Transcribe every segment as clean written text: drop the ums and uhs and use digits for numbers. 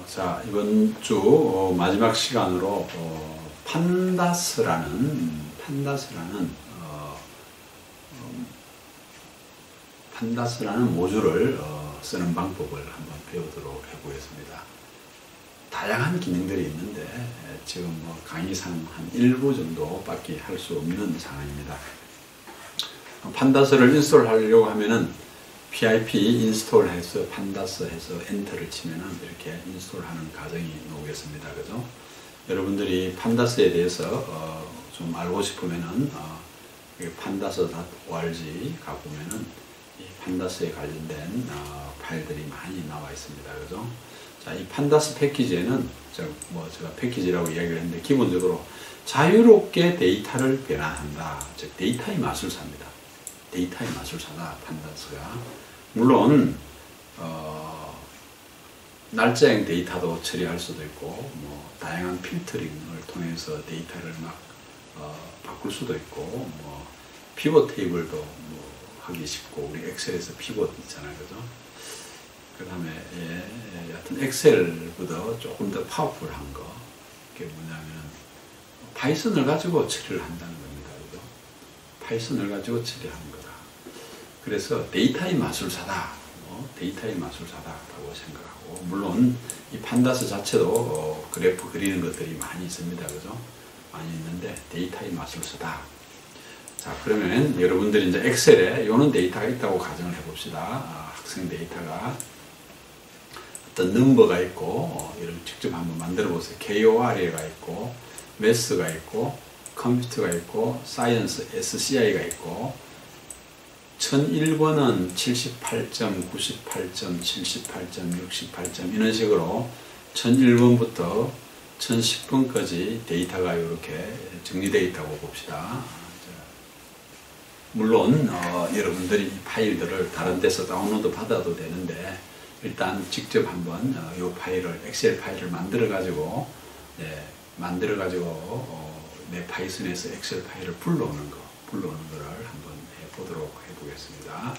자, 이번 주 마지막 시간으로 판다스라는 모듈을 쓰는 방법을 한번 배우도록 해보겠습니다. 다양한 기능들이 있는데 지금 강의상 한 일부 정도밖에 할 수 없는 상황입니다. 판다스를 인스톨하려고 하면은 pip 인스톨 해서 판다스 해서 엔터를 치면은 이렇게 인스톨하는 과정이 나오겠습니다. 그죠? 여러분들이 판다스에 대해서 좀 알고 싶으면은 pandas.org 가보면은 이 판다스에 관련된 파일들이 많이 나와 있습니다. 그죠? 자, 이 판다스 패키지에는 제가 패키지라고 이야기를 했는데 기본적으로 자유롭게 데이터를 변환한다. 즉 데이터의 마술사입니다. 데이터의 마술사다, 판다스가. 물론 날짜형 데이터도 처리할 수도 있고 다양한 필터링을 통해서 데이터를 막 바꿀 수도 있고 피벗 테이블도 하기 쉽고, 우리 엑셀에서 피벗 있잖아요. 그죠? 그 다음에 여하튼 엑셀보다 조금 더 파워풀한 거, 그게 뭐냐면 파이썬을 가지고 처리를 한다는 겁니다. 그죠? 파이썬을 가지고 처리하는 거다. 그래서 데이터의 마술사다, 데이터의 마술사다라고 생각하고, 물론 이 판다스 자체도 그래프 그리는 것들이 많이 있습니다. 그죠? 많이 있는데 데이터의 마술사다. 자, 그러면 여러분들이 이제 엑셀에 요런 데이터가 있다고 가정을 해봅시다. 학생 데이터가 어떤 넘버가 있고, 이런 직접 한번 만들어 보세요. KORA가 있고, 매스가 있고, 컴퓨터가 있고, 사이언스 SCI가 있고, 1001번은 78점, 98점, 78점, 68점 이런 식으로 1001번부터 1010번까지 데이터가 이렇게 정리되어 있다고 봅시다. 물론 여러분들이 이 파일들을 다른 데서 다운로드 받아도 되는데, 일단 직접 한번 이 파일을, 엑셀 파일을 만들어 가지고 내 파이썬에서 엑셀 파일을 불러오는 거를 한번 해보도록 해보겠습니다.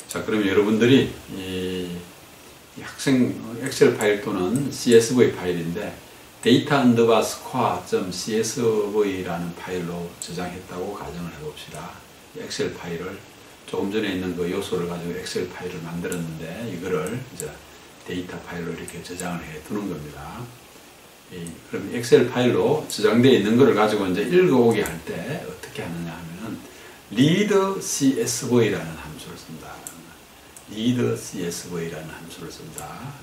자, 그러면 여러분들이 이 학생 엑셀 파일 또는 CSV 파일인데 data_squa.csv라는 파일로 저장했다고 가정을 해봅시다. 엑셀 파일을 조금 전에 있는 그 요소를 가지고 엑셀 파일을 만들었는데, 이거를 이제 데이터 파일로 이렇게 저장을 해 두는 겁니다. 그럼 엑셀 파일로 저장되어 있는 것을 가지고 이제 읽어오게 할 때 어떻게 하느냐 하면은 readcsv라는 함수를 씁니다. readcsv라는 함수를 씁니다.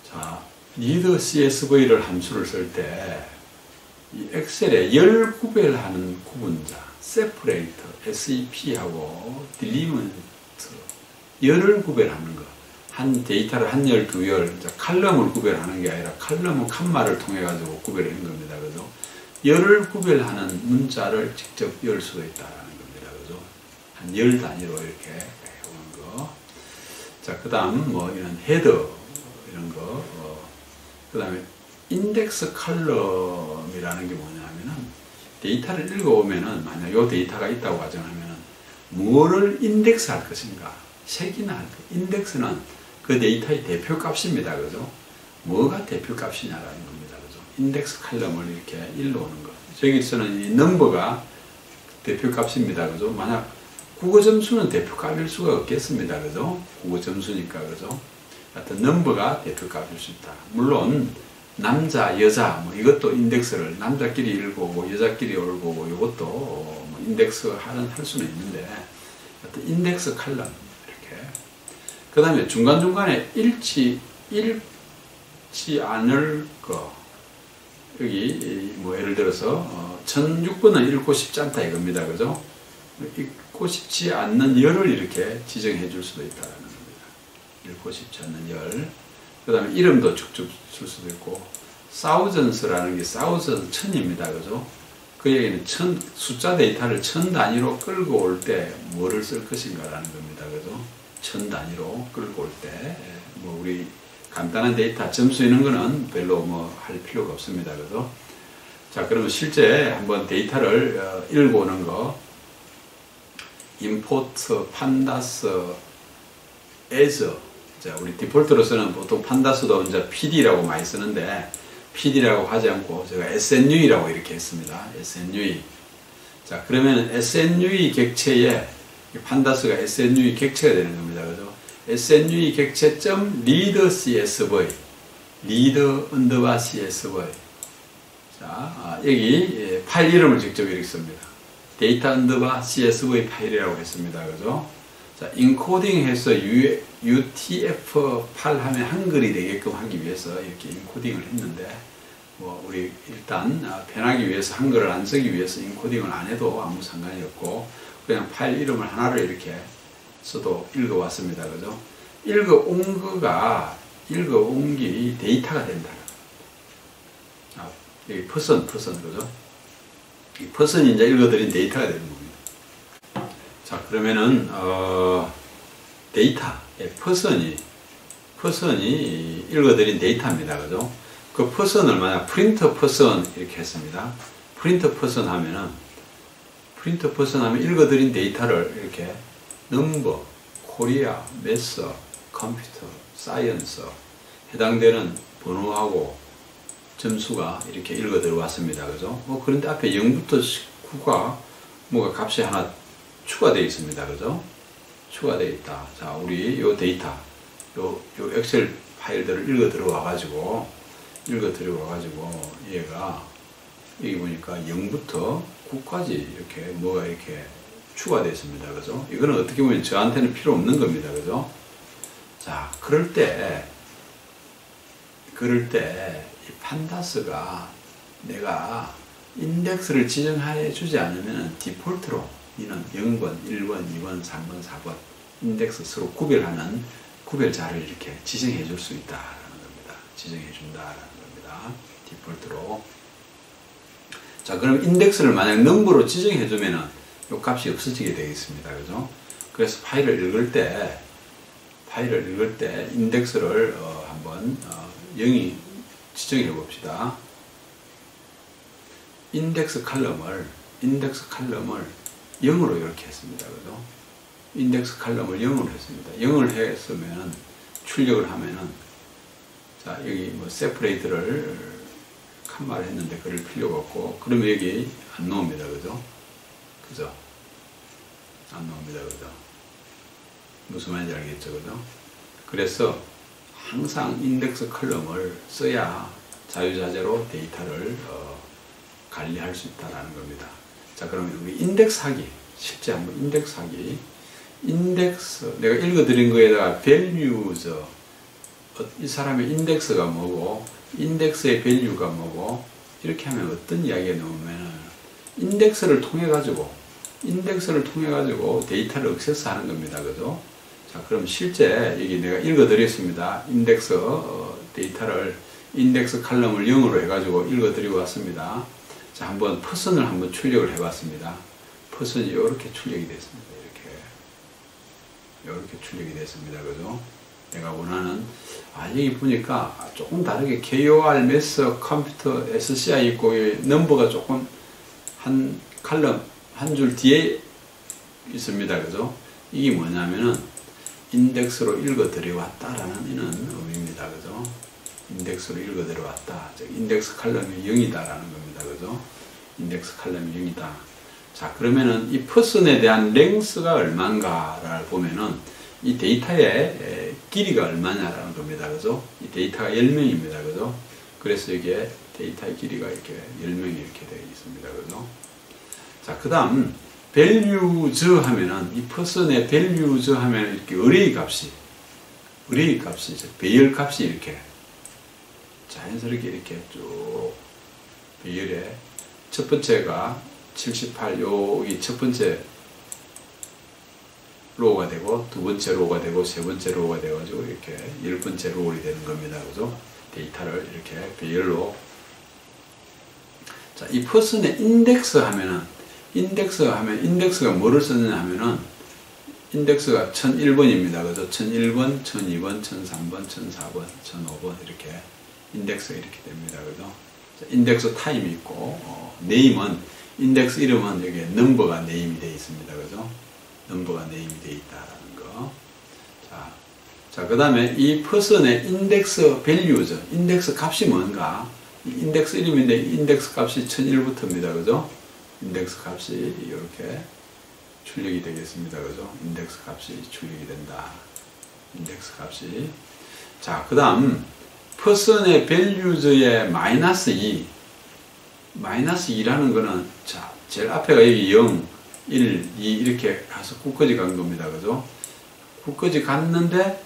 자, readcsv를 함수를 쓸 때 이 엑셀에 열 구별하는 구분자, separate, sep하고 delimit, 열을 구별하는 거. 한 데이터를 한 열, 두 열, 칼럼을 구별하는 게 아니라 칼럼은 칸말을 통해 가지고 구별하는 겁니다. 그죠? 열을 구별하는 문자를 직접 열 수도 있다라는 겁니다. 그죠? 한 열 단위로 이렇게 해오는 거. 자, 그 다음 이런 헤더 이런 거. 그 다음에 인덱스 칼럼이라는 게 뭐냐면은 데이터를 읽어오면은 만약 이 데이터가 있다고 가정하면은 뭐를 인덱스 할 것인가, 색이나 할 것. 인덱스는 그 데이터의 대표 값입니다. 그죠? 뭐가 대표 값이냐라는 겁니다. 그죠? 인덱스 칼럼을 이렇게 읽어오는 거. 저기서는 이 넘버가 대표 값입니다. 그죠? 만약 국어 점수는 대표 값일 수가 없겠습니다. 그죠? 국어 점수니까. 그죠? 하여튼 넘버가 대표 값일 수 있다. 물론 남자, 여자, 이것도 인덱스를 남자끼리 읽어오고 여자끼리 읽어오고 이것도 인덱스 할 수는 있는데, 하여튼 인덱스 칼럼 이렇게. 그 다음에 중간중간에 읽지 않을 거. 여기 예를 들어서 1006번은 읽고 싶지 않다 이겁니다. 그죠? 읽고 싶지 않는 열을 이렇게 지정해 줄 수도 있다는 겁니다. 읽고 싶지 않는 열. 그 다음에 이름도 쭉쭉 쓸 수도 있고, thousands라는 게 thousand, 천입니다. 그죠? 그 얘기는 숫자 데이터를 1000 단위로 끌고 올 때 뭐를 쓸 것인가 라는 겁니다. 그죠? 1000 단위로 끌고 올 때, 우리 간단한 데이터 점수 있는 거는 별로 할 필요가 없습니다. 그죠? 자, 그러면 실제 한번 데이터를 읽어오는 거, import pandas as. 자, 우리 디폴트로서는 보통 판다스도 이제 PD라고 많이 쓰는데, PD라고 하지 않고 제가 SNU이라고 이렇게 했습니다. SNU이. 자, 그러면 SNU이 객체에, 판다스가 SNU이 객체가 되는 겁니다. 그죠? SNU이 객체점 read CSV. read underbar CSV. 자, 여기 파일 이름을 직접 이렇게 씁니다. 데이터 underbar CSV 파일이라고 했습니다. 그죠? 자, 인코딩 해서 UTF-8 하면 한글이 되게끔 하기 위해서 이렇게 인코딩을 했는데, 뭐, 우리 일단 편하기 위해서 한글을 안 쓰기 위해서 인코딩을 안 해도 아무 상관이 없고, 그냥 파일 이름을 하나를 이렇게 써도 읽어왔습니다. 그죠? 읽어온 게 데이터가 된다. 여기 퍼슨, 그죠? 이 퍼슨이 이제 읽어드린 데이터가 되는 겁니다. 자, 그러면은, 퍼슨이 읽어드린 데이터입니다. 그죠? 그 퍼슨을 만약 프린터 퍼슨 이렇게 했습니다. 프린터 퍼슨 하면 읽어드린 데이터를 이렇게 넘버, 코리아, 매스, 컴퓨터, 사이언스 해당되는 번호하고 점수가 이렇게 읽어 들어왔습니다. 그죠? 그런데 앞에 0부터 19가 뭐가 값이 하나 추가되어 있습니다. 그죠? 추가되어 있다. 자, 우리 요 데이터, 요 엑셀 파일들을 읽어 들어와가지고, 얘가, 여기 보니까 0부터 9까지 이렇게 뭐가 이렇게 추가되어 있습니다. 그죠? 이거는 어떻게 보면 저한테는 필요 없는 겁니다. 그죠? 자, 그럴 때, 이 판다스가 내가 인덱스를 지정해 주지 않으면 디폴트로 이는 0번, 1번, 2번, 3번, 4번 인덱스 서로 구별하는 구별자를 이렇게 지정해 줄 수 있다라는 겁니다. 지정해 준다라는 겁니다. 디폴트로. 자, 그럼 인덱스를 만약 넘버로 지정해 주면은 이 값이 없어지게 되겠습니다. 그죠? 그래서 파일을 읽을 때 인덱스를 한번 0이 지정해 봅시다. 인덱스 칼럼을 0으로 이렇게 했습니다. 그죠? 인덱스 칼럼을 0으로 했습니다. 0을 했으면 출력을 하면은, 자, 여기 뭐 세퍼레이트를 칸마를 했는데 그럴 필요가 없고, 그러면 여기 안 나옵니다. 그죠? 안 나옵니다. 그죠? 무슨 말인지 알겠죠? 그죠? 그래서 항상 인덱스 컬럼을 써야 자유자재로 데이터를 관리할 수 있다는 겁니다. 자, 그러면 우리 인덱스하기, 실제 한번 인덱스하기. 내가 읽어드린 거에다가 values, 이 사람의 인덱스가 뭐고, 인덱스의 value가 뭐고, 이렇게 하면 어떤 이야기가 나오면, 인덱스를 통해 가지고 데이터를 액세스하는 겁니다. 그죠? 자, 그럼 실제 여기 내가 읽어드렸습니다. 인덱스 데이터를 인덱스 칼럼을 0으로 해가지고 읽어드리고 왔습니다. 자, 한번 퍼슨을 한번 출력을 해봤습니다. 퍼슨이 이렇게 출력이 됐습니다. 이렇게 출력이 됐습니다. 그죠? 내가 원하는, 여기 보니까 조금 다르게 KOR, 매스, 컴퓨터, SCI 있고, 넘버가 조금 한 칼럼, 한 줄 뒤에 있습니다. 그죠? 이게 뭐냐면은, 인덱스로 읽어 들여왔다라는 이런 의미입니다. 그죠? 인덱스로 읽어 들여왔다. 인덱스 칼럼이 0이다라는 겁니다. 그죠? 인덱스 칼럼이 0이다. 자, 그러면은 이 퍼슨에 대한 랭스가 얼마인가를 보면은 이 데이터의 길이가 얼마냐라는 겁니다. 그죠? 이 데이터가 10명입니다. 그죠? 그래서 이게 데이터의 길이가 이렇게 10명이 이렇게 되어 있습니다. 그죠? 자, 그 다음, values 하면은, 이 퍼슨의 values 하면 이렇게 array 값이, 배열 값이 이렇게 자연스럽게 이렇게 쭉, 배열에 첫 번째가 78, 여기 첫 번째 로우가 되고, 두 번째 로우가 되고, 세 번째 로우가 되가지고 이렇게 10번째 로우가 되는 겁니다. 그죠? 데이터를 이렇게 배열로. 자, 이 퍼슨의 인덱스 하면은, 인덱스가 뭐를 쓰느냐 하면은, 인덱스가 1001번입니다. 그죠? 1001번, 1002번, 1003번, 1004번, 1005번, 이렇게, 인덱스가 이렇게 됩니다. 그죠? 자, 인덱스 타임이 있고, 네임은, 인덱스 이름은 여기에 넘버가 네임이 되어 있습니다. 그죠? 넘버가 네임이 되어 있다라는 거. 자, 자, 그 다음에 이 퍼슨의 인덱스 밸류죠. 인덱스 값이 뭔가. 인덱스 이름인데 인덱스 값이 1001부터입니다. 그죠? 인덱스 값이 이렇게 출력이 되겠습니다. 그죠? 인덱스 값이 출력이 된다. 인덱스 값이. 자, 그 다음 퍼슨의 밸류즈의 마이너스 2. 마이너스 2라는 거는, 자, 제일 앞에가 여기 0, 1, 2 이렇게 가서 굳건히 간 겁니다. 그죠? 굳건히 갔는데,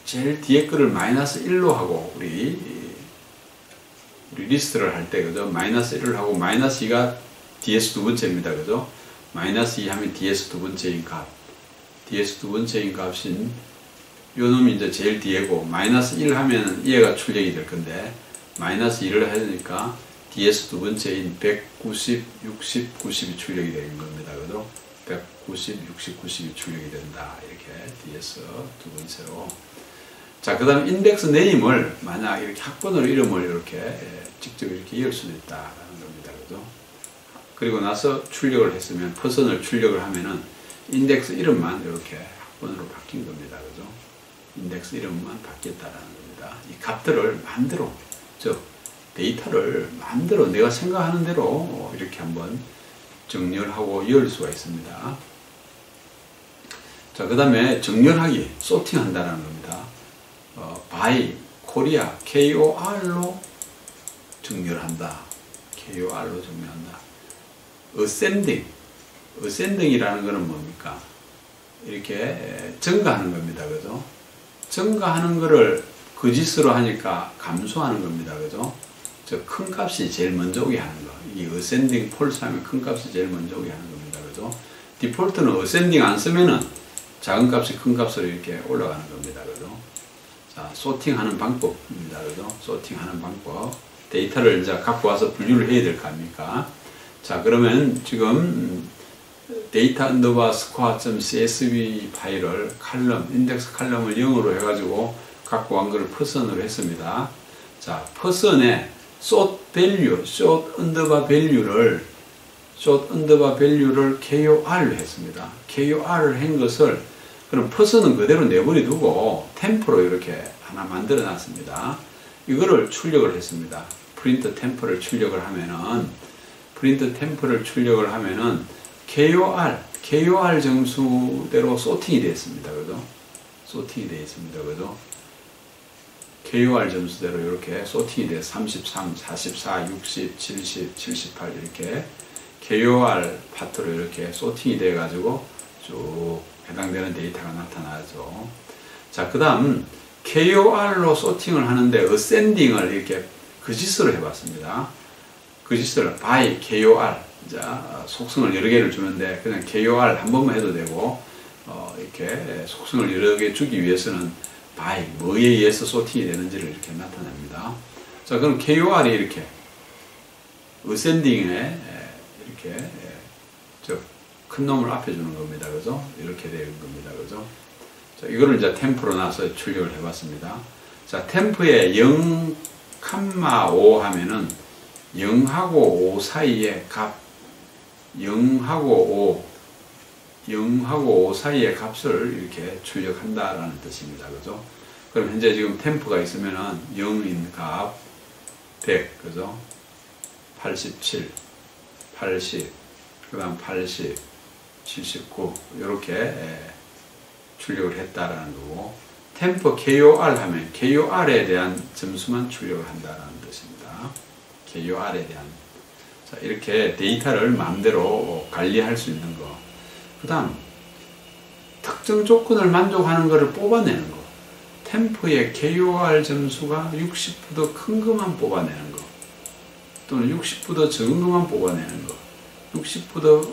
제일 뒤에 거를 마이너스 1로 하고, 우리 리스트를 할 때, 그죠? 마이너스 1을 하고, 마이너스 2가 ds 두 번째입니다. 그죠? 마이너스 2 하면 ds 두 번째인 값. ds 두 번째인 값인, 요 놈이 이제 제일 뒤에고, 마이너스 1 하면 얘가 출력이 될 건데, 마이너스 2를 하니까, ds 두 번째인 190, 60, 90이 출력이 되는 겁니다. 그죠? 190, 60, 90이 출력이 된다. 이렇게 ds 두 번째로. 자, 그 다음 인덱스 네임을 만약 이렇게 학번으로 이름을 이렇게 직접 이렇게 이을 수도 있다라는 겁니다. 그죠? 그리고 나서 출력을 했으면, 퍼슨을 출력을 하면은 인덱스 이름만 이렇게 학번으로 바뀐 겁니다. 그죠? 인덱스 이름만 바뀌었다라는 겁니다. 이 값들을 마음대로, 즉, 데이터를 마음대로 내가 생각하는 대로 이렇게 한번 정렬하고 열 수가 있습니다. 자, 그 다음에 정렬하기, 소팅한다라는 겁니다. by, 코리아, KOR로 정렬한다. KOR로 정렬한다. ascending이라는 것은 뭡니까? 이렇게 증가하는 겁니다. 그죠? 증가하는 거를 거짓으로 하니까 감소하는 겁니다. 그죠? 저 큰 값이 제일 먼저 오게 하는 거. 이 ascending false 하면 큰 값이 제일 먼저 오게 하는 겁니다. 그죠? 디폴트는 ascending 안 쓰면은 작은 값이 큰 값으로 이렇게 올라가는 겁니다. 그죠? 자, 소팅하는 방법입니다. 그죠? 소팅하는 방법. 데이터를 이제 갖고 와서 분류를 해야 될 거 아닙니까? 자, 그러면 지금 데이터 언더바 square.csv 파일을 인덱스 칼럼을 0으로 해가지고 갖고 온 거를 퍼슨으로 했습니다. 자, 퍼슨에 sort 언더바 value를 KOR로 했습니다. KOR을 한 것을 그럼 퍼슨은 그대로 내버려 두고 템포로 이렇게 하나 만들어 놨습니다. 이거를 출력을 했습니다. 프린트 템포를 출력을 하면은 KOR 점수대로 소팅이 되어 있습니다. 그죠? 소팅이 되어 있습니다. 그죠? KOR 점수대로 이렇게 소팅이 되어 33, 44, 60, 70, 78 이렇게 KOR 파트로 이렇게 소팅이 되어 가지고 쭉 해당되는 데이터가 나타나죠. 자, 그 다음 KOR로 소팅을 하는데 ascending을 이렇게 거짓으로 해봤습니다. 거짓을 by KOR, 자, 속성을 여러 개를 주는데 그냥 KOR 한 번만 해도 되고 이렇게 속성을 여러 개 주기 위해서는 by 뭐에 의해서 소팅이 되는지를 이렇게 나타냅니다. 자, 그럼 KOR이 이렇게 ascending에 이렇게 큰 놈을 앞에 주는 겁니다. 그죠? 이렇게 되는 겁니다. 그죠? 자, 이거를 이제 템프로 나서 출력을 해봤습니다. 자, 템프에 0,5 하면은 0하고 5 사이의 값, 0하고 5 사이의 값을 이렇게 출력한다라는 뜻입니다. 그죠? 그럼 현재 지금 템프가 있으면은 0인 값, 100, 그죠? 87, 80, 그 다음 80, 79, 이렇게 출력을 했다라는 거고, 템포 KOR 하면 KOR에 대한 점수만 출력을 한다라는 뜻입니다. KOR에 대한. 자, 이렇게 데이터를 마음대로 관리할 수 있는 거. 그 다음, 특정 조건을 만족하는 것을 뽑아내는 거. 템포의 KOR 점수가 60보다 큰 것만 뽑아내는 거. 또는 60보다 적은 것만 뽑아내는 거. 60보다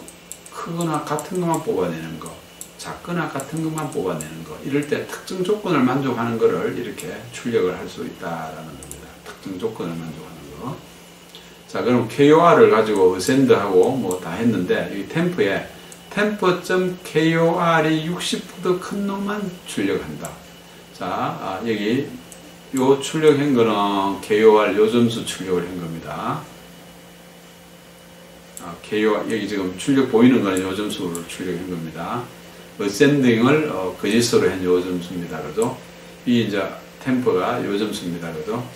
크거나 같은 것만 뽑아내는 거. 작거나 같은 것만 뽑아내는 거. 이럴 때 특정 조건을 만족하는 것을 이렇게 출력을 할 수 있다라는 겁니다. 특정 조건을 만족하는 거. 자, 그럼 KOR을 가지고 ascend하고 뭐 다 했는데, 이 템포에 tempo.kor이 60보다 큰 놈만 출력한다. 자, 여기 요 출력한 거는 KOR 요 점수 출력을 한 겁니다. KOR, 여기 지금 출력 보이는 거는 요 점수를 출력한 겁니다. 어센딩을 거짓으로 한 요 점수입니다. 그죠? 이 이제 템포가 요 점수입니다. 그죠?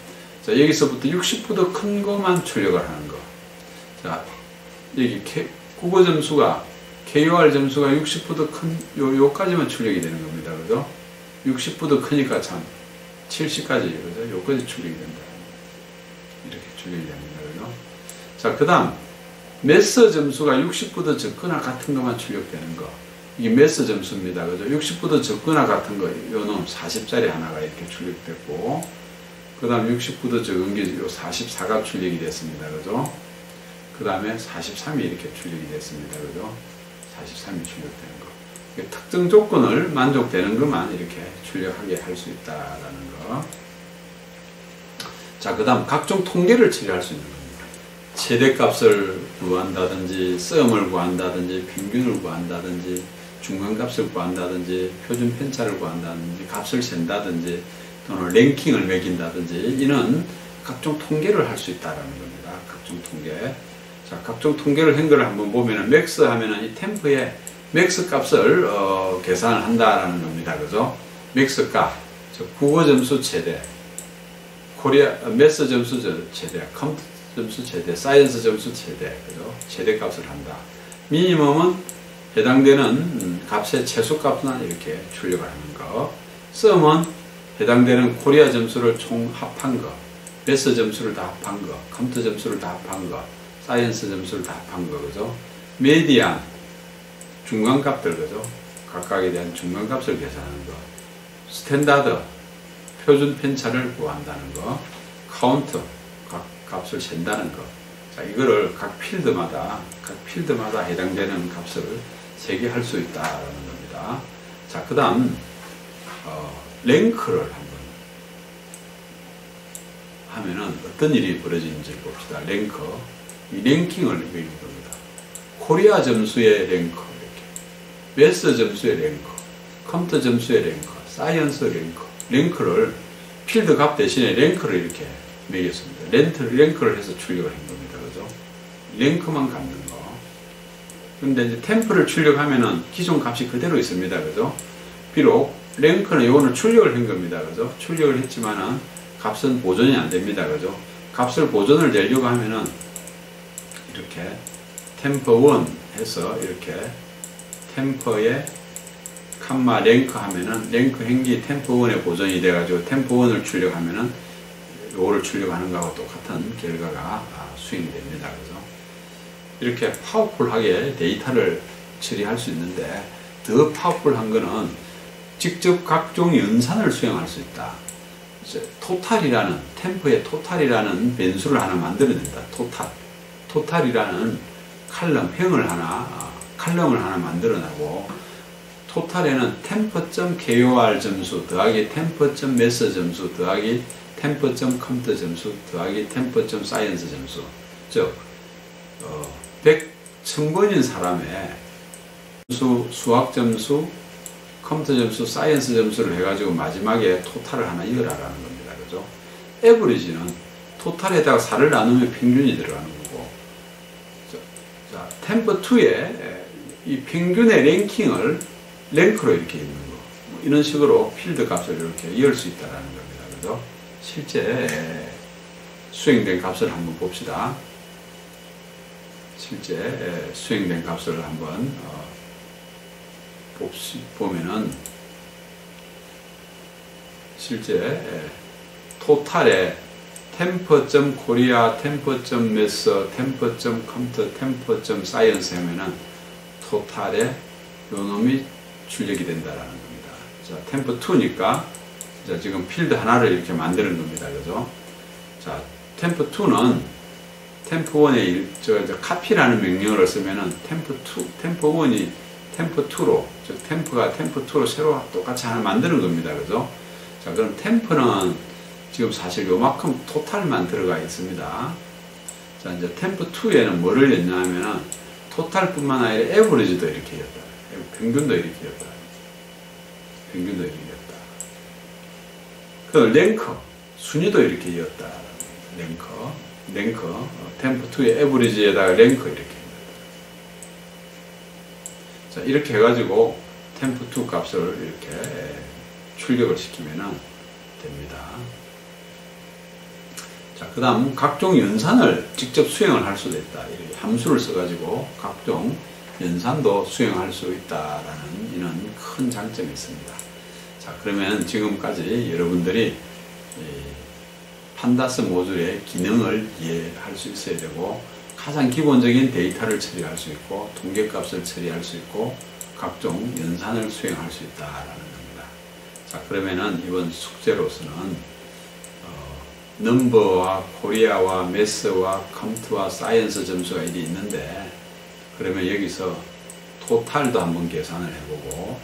자, 여기서부터 60보다 큰 것만 출력을 하는 거. 자, 여기 국어 점수가, KOR 점수가 60보다 큰, 요까지만 출력이 되는 겁니다. 그죠? 60보다 크니까 참, 70까지, 그죠? 요까지 출력이 된다. 이렇게 출력이 됩니다. 그죠? 자, 그 다음, 매서 점수가 60보다 적거나 같은 것만 출력되는 거. 이게 매서 점수입니다. 그죠? 60보다 적거나 같은 거, 요놈 40짜리 하나가 이렇게 출력됐고, 그 다음 60보다 적은 게 요 44가 출력이 됐습니다. 그죠? 그 다음에 43이 이렇게 출력이 됐습니다. 그죠? 43이 출력되는 거. 특정 조건을 만족되는 것만 이렇게 출력하게 할 수 있다라는 거. 자, 그 다음 각종 통계를 처리할 수 있는 겁니다. 최대값을 구한다든지, 썸을 구한다든지, 평균을 구한다든지, 중간값을 구한다든지, 표준 편차를 구한다든지, 값을 잰다든지, 또는 랭킹을 매긴다든지, 이는 각종 통계를 할 수 있다는 겁니다. 각종 통계. 자, 각종 통계를 한 거를 한번 보면은, 맥스 하면은 이 템포의 맥스 값을, 계산을 한다라는 겁니다. 그죠? 맥스 값. 국어 점수 최대, 매스 점수 최대, 컴퓨터 점수 최대, 사이언스 점수 최대, 그죠? 최대 값을 한다. 미니멈은 해당되는 값의 최소값만 이렇게 출력을 하는 거. 썸은 해당되는 코리아 점수를 총 합한 거, 매스 점수를 다 합한 거, 컴퓨터 점수를 다 합한 거, 사이언스 점수를 다 합한 거, 그죠? 메디안, 중간값들, 그죠? 각각에 대한 중간값을 계산하는 거. 스탠다드, 표준 편차를 구한다는 거. 카운트, 각 값을 잰다는 거. 자, 이거를 각 필드마다 해당되는 값을 세게 할 수 있다는 겁니다. 자, 그 다음, 랭크를 한번 하면은 어떤 일이 벌어지는지 봅시다. 랭크. 이 랭킹을 매긴 겁니다. 코리아 점수의 랭크, 이렇게. 매스 점수의 랭크, 컴퓨터 점수의 랭크, 사이언스 랭크. 랭크를, 필드 값 대신에 랭크를 이렇게 매겼습니다. 랭크를 해서 출력을 한 겁니다. 그죠? 랭크만 갖는 거. 근데 이제 템프를 출력하면은 기존 값이 그대로 있습니다. 그죠? 비록 랭크는 요거는 출력을 한 겁니다. 그죠? 출력을 했지만은 값은 보존이 안 됩니다. 그죠? 값을 보존을 내려고 하면은 이렇게 템퍼1 해서 이렇게 템퍼에 칸마 랭크 하면은 랭크 행기 템퍼1에 보존이 돼가지고 템퍼1을 출력하면은 요거를 출력하는 거하고 똑같은 결과가 수행이 됩니다. 그죠? 이렇게 파워풀하게 데이터를 처리할 수 있는데 더 파워풀한 거는 직접 각종 연산을 수행할 수 있다. 이제 토탈이라는 템포의 토탈이라는 변수를 하나 만들어낸다. 토탈이라는 칼럼을 하나 만들어내고 토탈에는 tempo.kor 점수 더하기 tempo.math 점수 더하기 tempo.computer 점수 더하기 tempo.science 점수, 즉 1000번인 사람의 수학 점수, 컴퓨터 점수, 사이언스 점수를 해가지고 마지막에 토탈을 하나 이어라라는 겁니다. 그죠? 에버리지는 토탈에다가 4를 나누면 평균이 들어가는 거고, 자, 템포2에 이 평균의 랭킹을 랭크로 이렇게 있는 거. 이런 식으로 필드 값을 이렇게 이을 수 있다는 겁니다. 그죠? 실제 수행된 값을 한번 봅시다. 실제 수행된 값을 한번 보면은 실제 토탈에 tempo.korea, tempo.math, tempo.computer, tempo.science 하면은 토탈에 요 놈이 출력이 된다라는 겁니다. 자, tempo2니까 자, 지금 필드 하나를 이렇게 만드는 겁니다. 그죠? 자, tempo2는 tempo1에 카피라는 명령어를 쓰면은 tempo1이 tempo2로, 즉 tempo가 tempo2로 새로 똑같이 하나 만드는 겁니다. 그죠? 자, 그럼 tempo는 지금 사실 요만큼 토탈만 들어가 있습니다. 자, 이제 tempo2에는 뭐를 였냐 하면은 토탈뿐만 아니라 에버리지도 이렇게 였다. 평균도 이렇게 였다. 평균도 이렇게 였다. 그 랭크, 순위도 이렇게 였다. 랭크, tempo2의 에버리지에다가 랭크 이렇게. 자, 이렇게 해가지고 temp2 값을 이렇게 출력을 시키면 됩니다. 자, 그 다음 각종 연산을 직접 수행을 할 수도 있다. 이렇게 함수를 써가지고 각종 연산도 수행할 수 있다라는 이런 큰 장점이 있습니다. 자, 그러면 지금까지 여러분들이 판다스 모듈의 기능을 이해할 수 있어야 되고, 가장 기본적인 데이터를 처리할 수 있고, 통계값을 처리할 수 있고, 각종 연산을 수행할 수 있다라는 겁니다. 자, 그러면은 이번 숙제로서는 넘버와 코리아와 매스와 컴퓨터와 사이언스 점수가 이리 있는데, 그러면 여기서 토탈도 한번 계산을 해보고,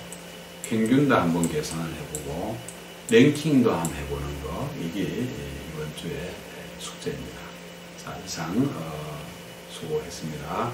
평균도 한번 계산을 해보고, 랭킹도 한번 해보는 거, 이게 이번 주의 숙제입니다. 자, 이상 수고했습니다.